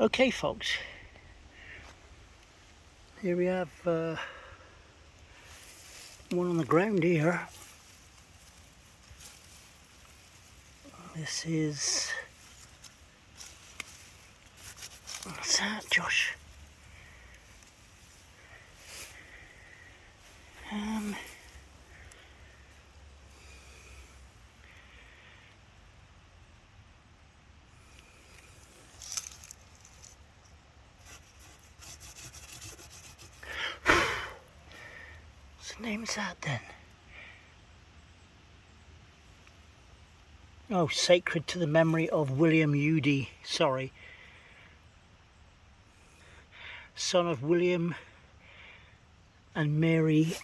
Okay folks, here we have one on the ground here. This is, what's that, Josh? What's the name of that then? Oh, sacred to the memory of William Udy, sorry. Son of William and Mary,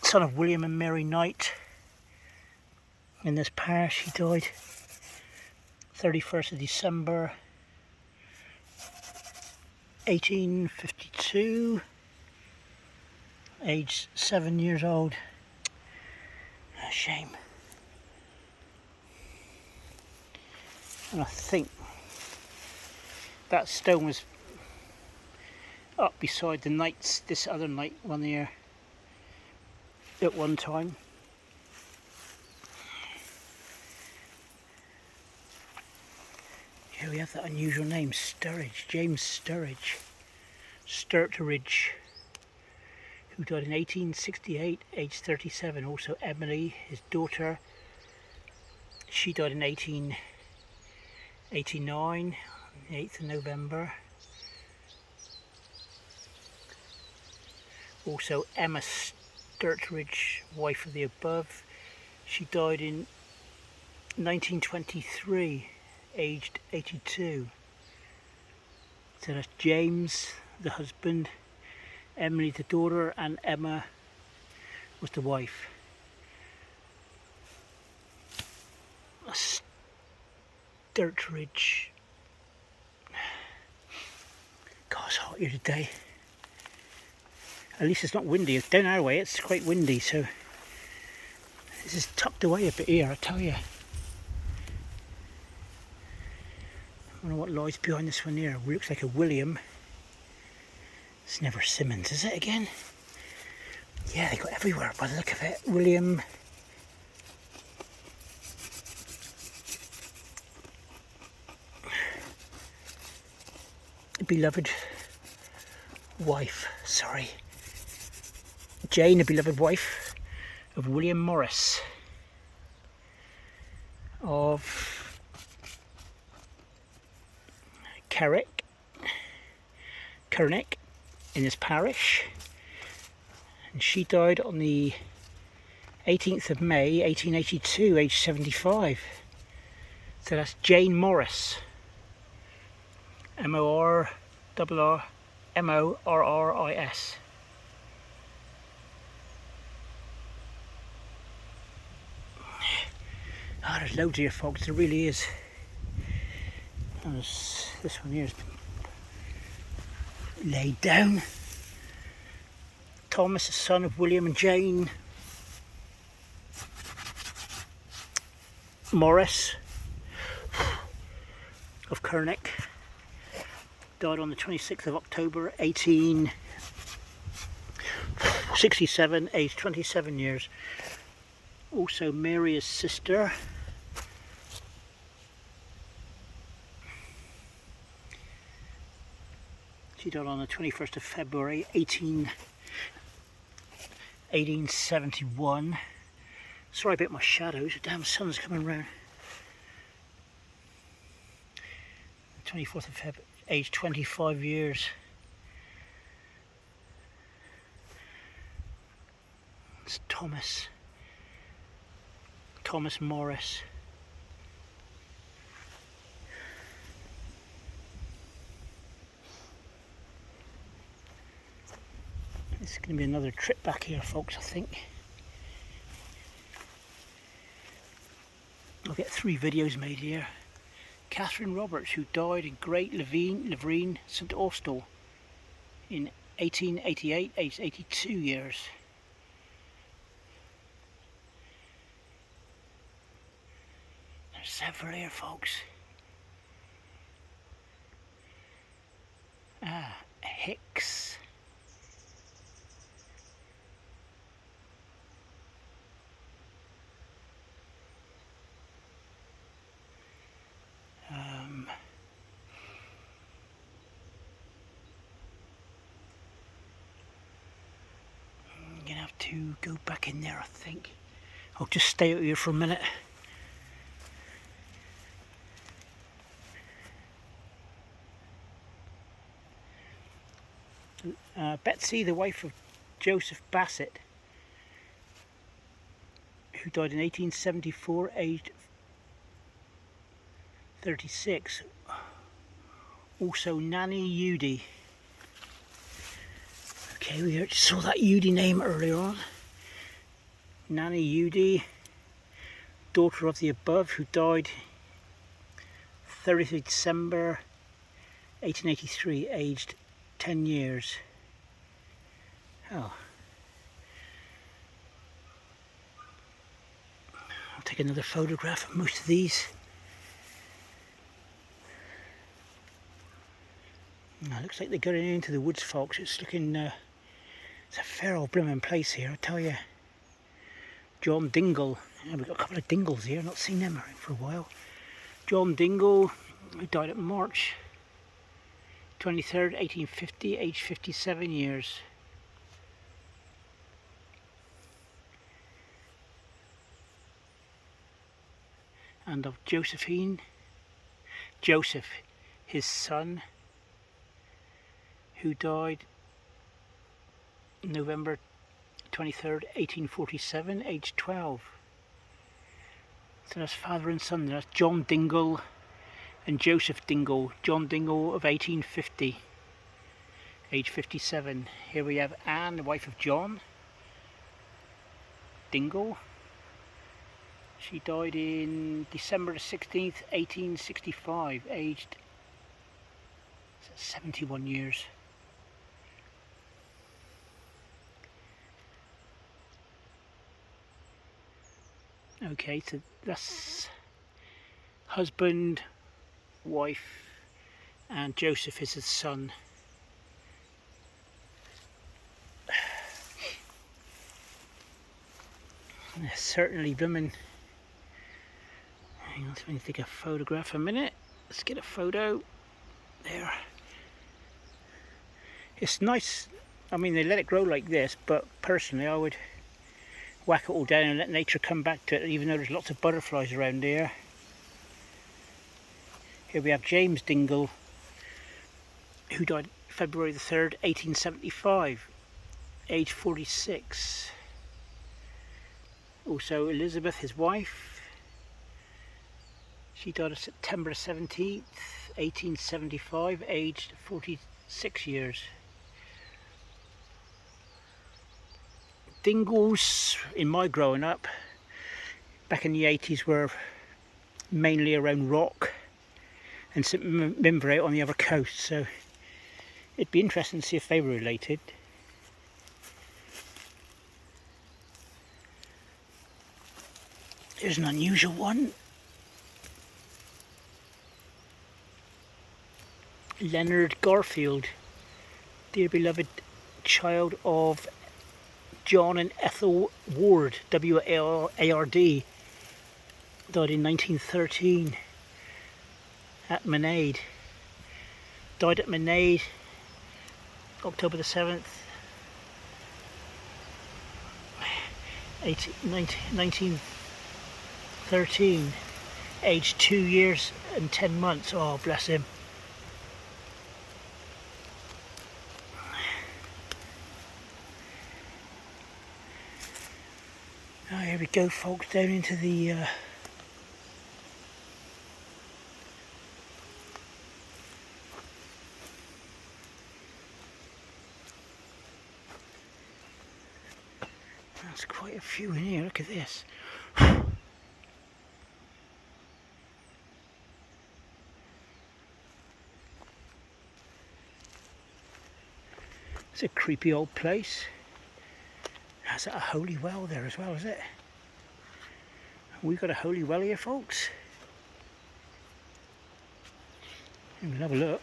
son of William and Mary Knight. In this parish, he died 31st of December 1852, aged 7 years old. A shame. And I think that stone was up beside the knights, this other knight one here, at one time. Here we have that unusual name, Sturridge, James Sturridge, who died in 1868, aged 37. Also Emily, his daughter, she died in 1889, on the 8th of November. Also Emma Sturridge, wife of the above, she died in 1923, aged 82. So that's James, the husband, Emily, the daughter, and Emma was the wife. Sturridge. God, it's hot here today. At least it's not windy. Down our way it's quite windy, so this is tucked away a bit here, I tell you. I wonder what lies behind this one here. It looks like a William. It's never Simmons, is it again? Yeah, they got everywhere by the look of it. William. Beloved wife, sorry. Jane, a beloved wife of William Morris of Carrick in this parish, and she died on the 18th of May 1882, aged 75. So that's Jane Morris, Morris. Oh, there's loads here, folks, there really is. This one here has been laid down. Thomas, the son of William and Jane Morris of Carrick, died on the 26th of October 1867, aged 27 years. Also Mary, his sister. She died on the 21st of February 1871. Sorry about my shadows, the damn sun's coming round. 24th of February, aged 25 years. It's Thomas Morris. This is going to be another trip back here, folks, I think. I'll get 3 videos made here. Catherine Roberts, who died in Great Laveen, St Austell in 1888, aged 82 years. There's several here, folks. Hicks. I'm gonna have to go back in there, I think. I'll just stay out here for a minute. Betsy, the wife of Joseph Bassett, who died in 1874, aged 36. Also Nanny Udy. Okay, we saw that Udy name earlier on. Nanny Udy, daughter of the above, who died 30th December 1883, aged 10 years. Oh. I'll take another photograph of most of these. Oh, looks like they're going into the woods, folks. It's looking, it's a fair old blooming place here, I tell you. John Dingle. Yeah, we've got a couple of Dingles here, not seen them for a while. John Dingle, who died at March 23rd, 1850, aged 57 years. And of Joseph, his son, who died November 23rd, 1847, aged 12. So that's father and son. That's John Dingle and Joseph Dingle. John Dingle of 1850, age 57. Here we have Anne, the wife of John Dingle. She died in December the 16th, 1865, aged 71 years. Okay, so that's husband, wife, and Joseph is his son. And they're certainly blooming. Hang on, let me take a photograph a minute. Let's get a photo. There. It's nice. I mean, they let it grow like this, but personally I would whack it all down and let nature come back to it, even though there's lots of butterflies around here. Here we have James Dingle, who died February the 3rd, 1875, age 46. Also Elizabeth, his wife. She died on September 17th, 1875, aged 46 years. Dingles, in my growing up, back in the 80s, were mainly around Rock and St Mimber out on the other coast, so it'd be interesting to see if they were related. Here's an unusual one. Leonard Garfield, dear beloved child of John and Ethel Ward, W-A-R-D, died in 1913 at Maynade. Died at Maynade, October the 7th, 1913, aged 2 years and 10 months. Oh, bless him. Oh, here we go, folks, down into the there's quite a few in here. Look at this. It's a creepy old place. Has a holy well there as well, is it? We've got a holy well here, folks. We'll have a look.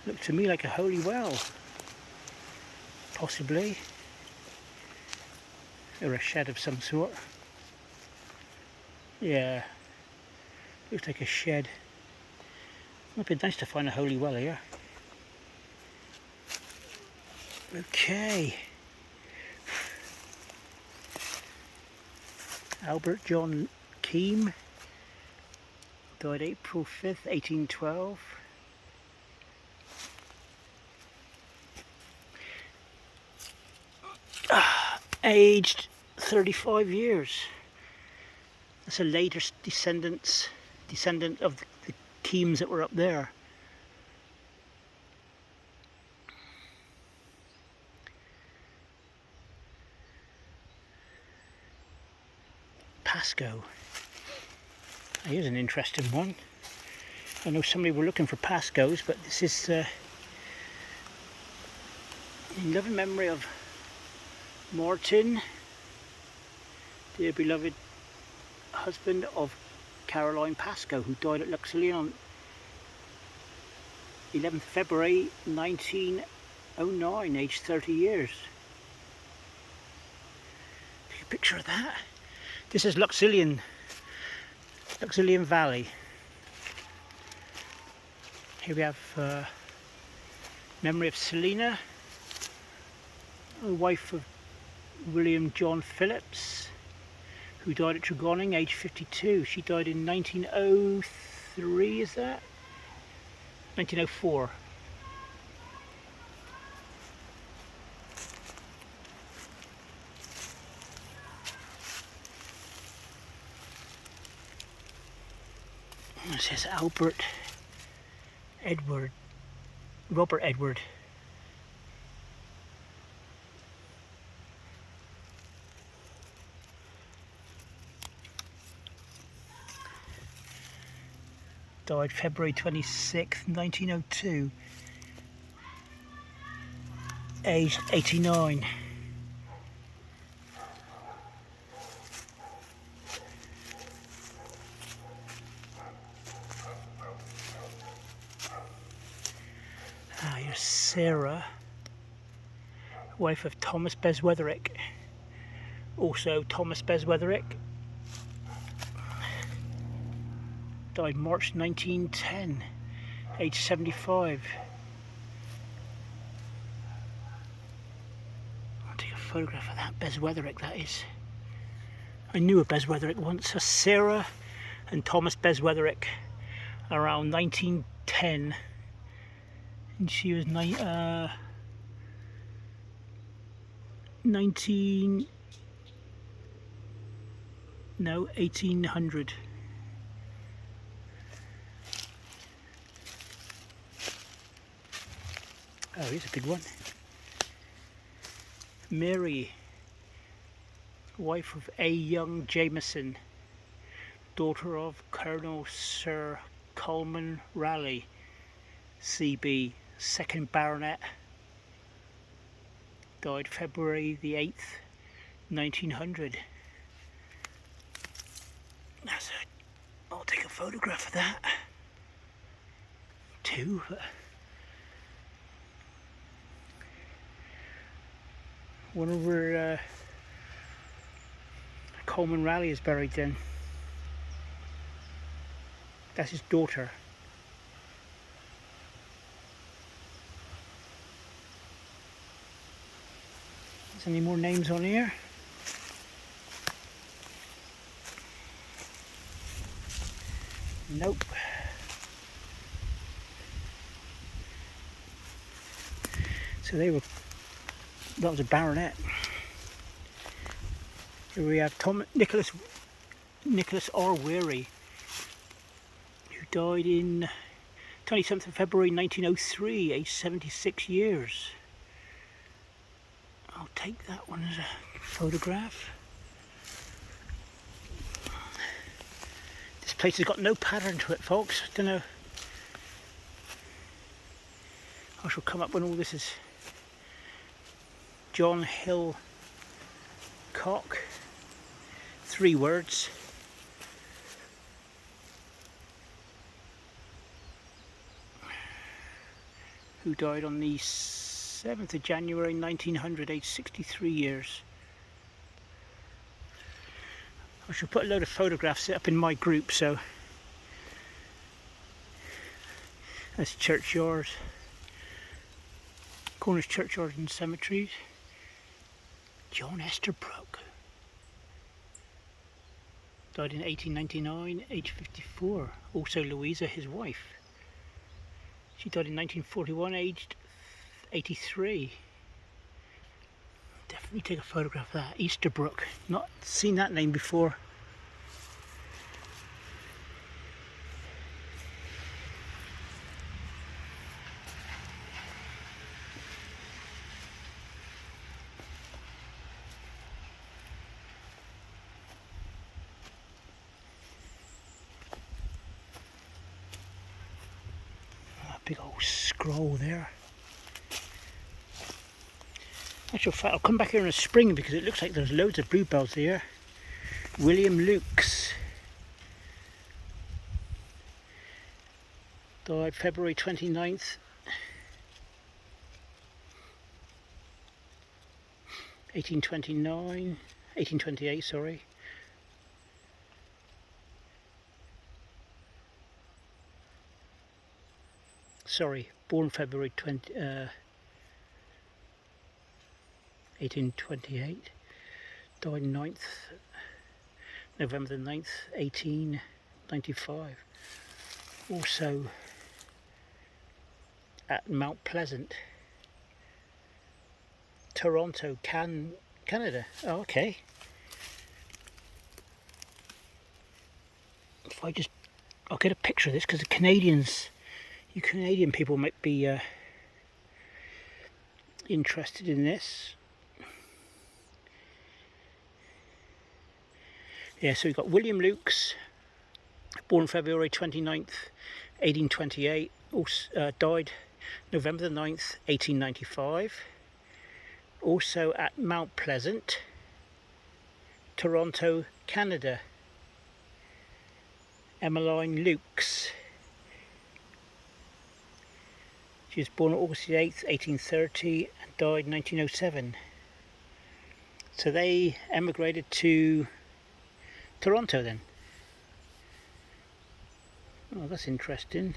Looked to me like a holy well. Possibly. Or a shed of some sort. Yeah. Looks like a shed. Might be nice to find a holy well here. Okay. Albert John Keim. Died April 5th, 1812. Aged 35 years. That's a later descendant of the Keims that were up there. Pasco. Here's an interesting one. I know somebody were looking for Pascos, but this is in loving memory of Martin, dear beloved husband of Caroline Pasco, who died at LUXULYN on 11th February 1909, aged 30 years. Take a picture of that. This is LUXULYN Valley. Here we have memory of Selina, the wife of William John Phillips, who died at Tregonning, aged 52. She died in 1903, is that? 1904. It says Robert Edward. Died February 26th, 1902. Aged 89. Here's Sarah, wife of Thomas Beswetherick. Also Thomas Beswetherick. Died March 1910, age 75. I'll take a photograph of that Beswetherick, that is. I knew a Beswetherick once, a Sarah and Thomas Beswetherick, around 1910. And she was 1800. Oh, here's a big one. Mary, wife of A. Young Jameson, daughter of Colonel Sir Coleman Raleigh, CB, 2nd Baronet, died February the 8th, 1900. That's it. I'll take a photograph of that too. Wonder where Coleman Raleigh is buried then. That's his daughter. Is any more names on here? Nope. So that was a baronet. Here we have Nicholas R. Weary, who died in 27th of February 1903, aged 76 years. I'll take that one as a photograph. This place has got no pattern to it, folks. I don't know. I shall come up when all this is. John Hill Cock. 3 words. who died on the 7th of January 1900, aged 63 years. I shall put a load of photographs up in my group, so that's churchyards, Cornish churchyards and cemeteries. John Estabrook died in 1899, aged 54. Also Louisa, his wife. She died in 1941, aged 83. Definitely take a photograph of that. Easterbrook. Not seen that name before. Big old scroll there. Actual fact, I'll come back here in the spring because it looks like there's loads of bluebells here. William Lukes died February 29th, 1828, sorry. Sorry, born February 1828, died 9th, November the 9th, 1895. Also at Mount Pleasant, Toronto, Canada. Oh, okay. If I'll get a picture of this because the Canadians, you Canadian people might be interested in this. Yeah, so we've got William Lukes, born February 29th, 1828, also, died November the 9th, 1895. Also at Mount Pleasant, Toronto, Canada. Emmeline Lukes. She was born August 8th, 1830 and died 1907. So they emigrated to Toronto then. Oh, that's interesting.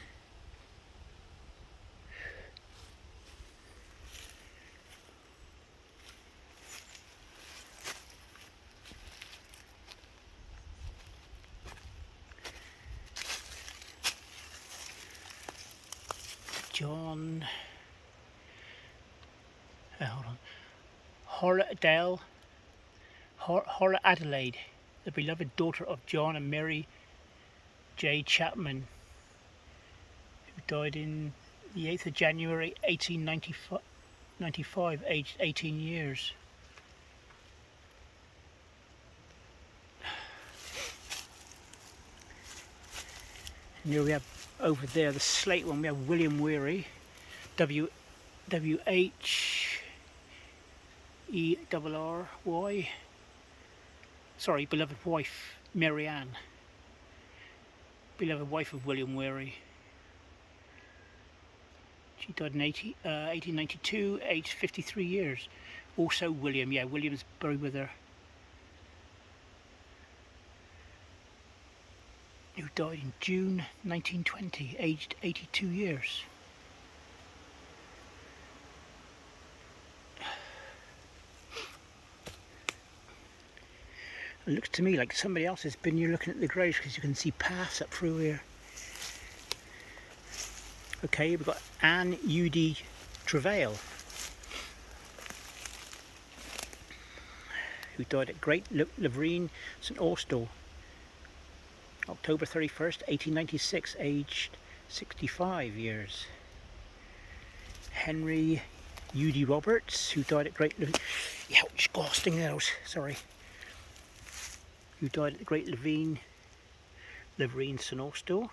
John, hold on, Horla Adelaide, the beloved daughter of John and Mary J. Chapman, who died in the 8th of January 1895, aged 18 years. And here we have over there the slate one, we have William Weary, W-H-E-R-R-Y, sorry, beloved wife, Mary Ann, beloved wife of William Weary. She died in 1892, aged 53 years. Also William, yeah, William's buried with her. Who died in June 1920, aged 82 years. It looks to me like somebody else has been here looking at the graves because you can see paths up through here. Okay, we've got Anne U.D. Travail, who died at Great Lavrine, St Austell, October 31st, 1896, aged 65 years. Henry U.D. Roberts, who died at Great Lavrine, who died at the Great Lavrine, St Austell.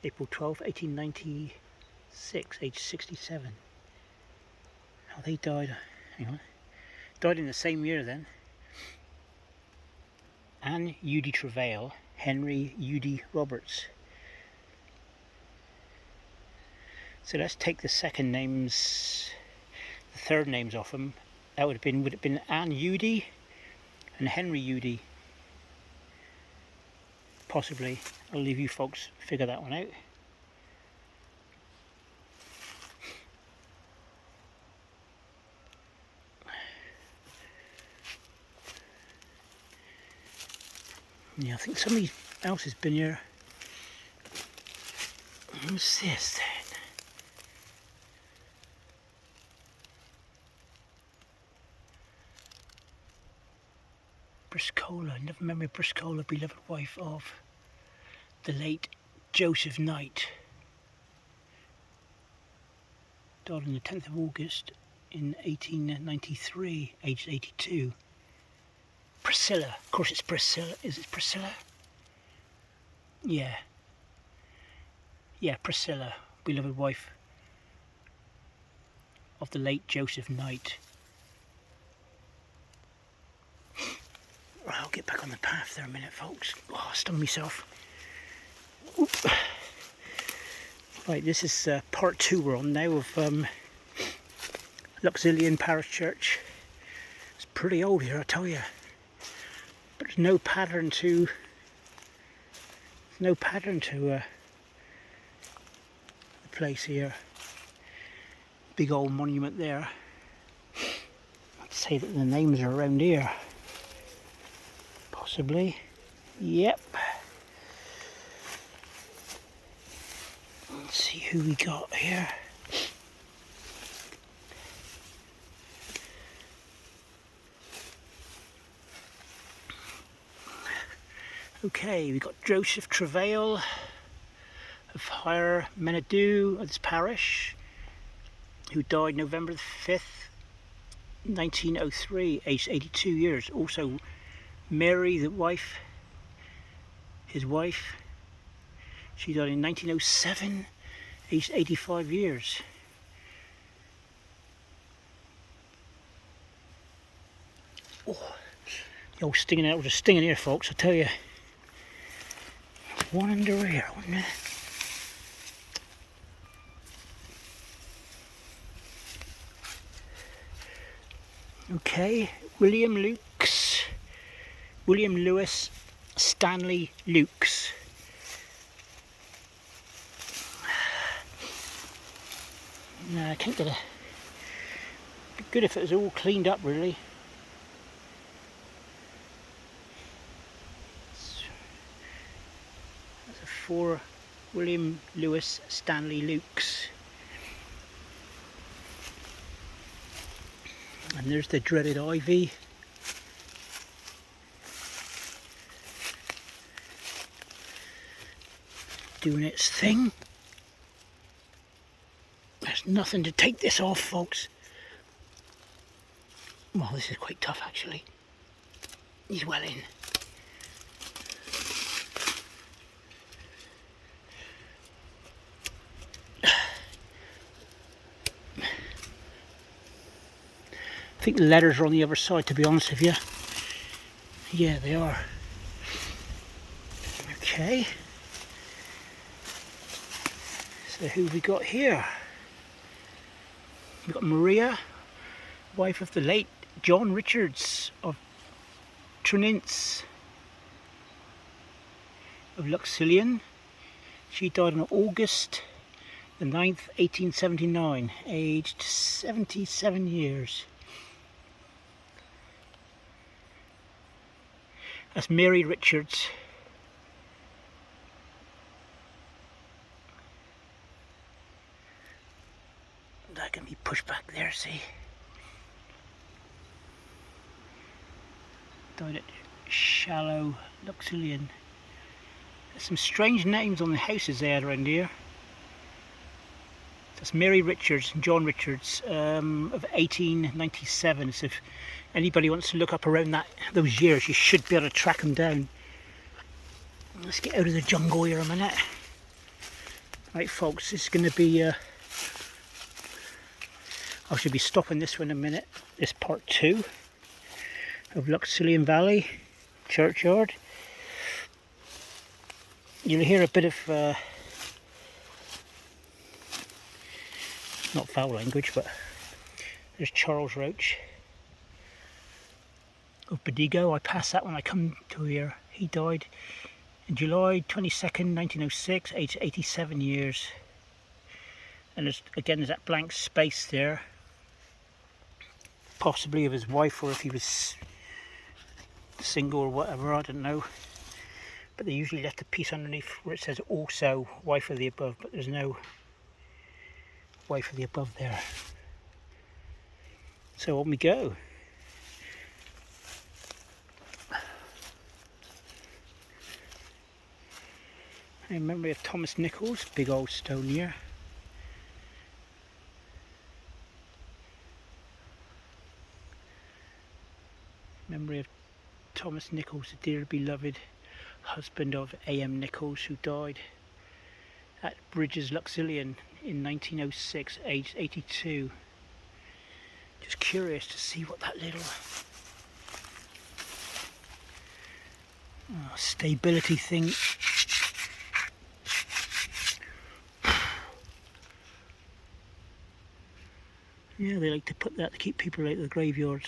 April 12th, 1896, aged 67. How they died, hang on, died in the same year then. Anne U.D. Travail, Henry U.D. Roberts, So let's take the second names, the third names off them. That would have been Anne Udy and Henry Udy. Possibly. I'll leave you folks figure that one out. Yeah, I think somebody else has been here. What's this then? Briscola, never remember Briscola, beloved wife of the late Joseph Knight. Died on the 10th of August in 1893, aged 82. Priscilla, of course it's Priscilla. Is it Priscilla? Yeah. Yeah, Priscilla, beloved wife of the late Joseph Knight. Right, I'll get back on the path there a minute, folks. Oh, I stung myself. Oop. Right, this is part 2 we're on now of LUXULYN Parish Church. It's pretty old here, I tell you. But there's no pattern to the place here. Big old monument there. I'd say that the names are around here. Possibly. Yep. Let's see who we got here. Okay, we got Joseph Travail of Higher Menadoo of this parish, who died November the 5th, 1903, aged 82 years. Also Mary, the wife, his wife, she died in 1907, aged 85 years. Oh, the old stinging out was a stinging here, folks, I tell you. One under here, wasn't it? Okay, William Lewis Stanley Lukes. No, I can't get a... It'd be good if it was all cleaned up, really. That's a 4 William Lewis Stanley Lukes. And there's the dreaded ivy. Doing its thing. There's nothing to take this off, folks. Well, this is quite tough, actually. He's well in. I think the letters are on the other side, to be honest with you. Yeah, they are. Okay. So who have we got here? We've got Maria, wife of the late John Richards of Trinintz of LUXULYN. She died on August the 9th, 1879, aged 77 years. That's Mary Richards. That can be pushed back there, see? Died at Shallow, LUXULYN. There's some strange names on the houses they had around here. That's Mary Richards and John Richards of 1897. So if anybody wants to look up around those years, you should be able to track them down. Let's get out of the jungle here a minute. Right, folks, this is going to be... I should be stopping this one in a minute. This part 2 of LUXULYN Valley Churchyard. You'll hear a bit of not foul language, but there's Charles Roach of Bedigo. I passed that when I come to here. He died in July 22nd, 1906, aged 87 years. And there's that blank space there, possibly of his wife, or if he was single or whatever, I don't know. But they usually left a piece underneath where it says also wife of the above, but there's no wife of the above there. So on we go. In memory of Thomas Nichols, big old stone here. Memory of Thomas Nichols, the dear beloved husband of A.M. Nichols, who died at Bridges, LUXULYN in 1906, aged 82. Just curious to see what that little stability thing. Yeah, they like to put that to keep people out of the graveyards.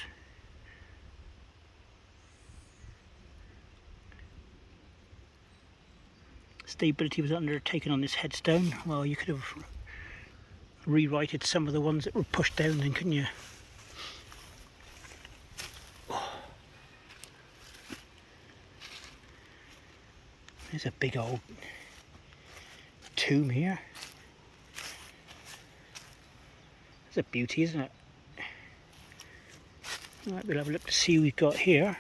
Stability was undertaken on this headstone. Well, you could have rewrited some of the ones that were pushed down then, couldn't you? There's a big old tomb here. It's a beauty, isn't it? Right, we'll have a look to see what we've got here.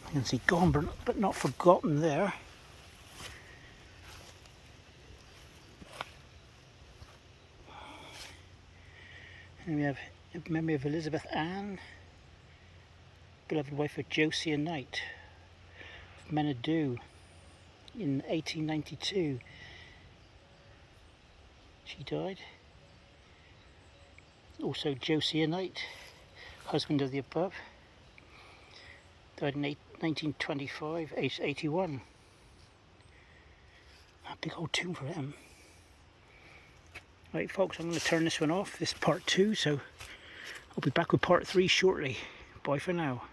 You can see gone but not forgotten there. And we have a memory of Elizabeth Ann, beloved wife of Josiah Knight of Menadue in 1892. She died. Also Josiah Knight, husband of the above, died in 1925, aged 81. A big old tomb for him. Right folks, I'm going to turn this one off. This is part 2, so I'll be back with part 3 shortly. Bye for now.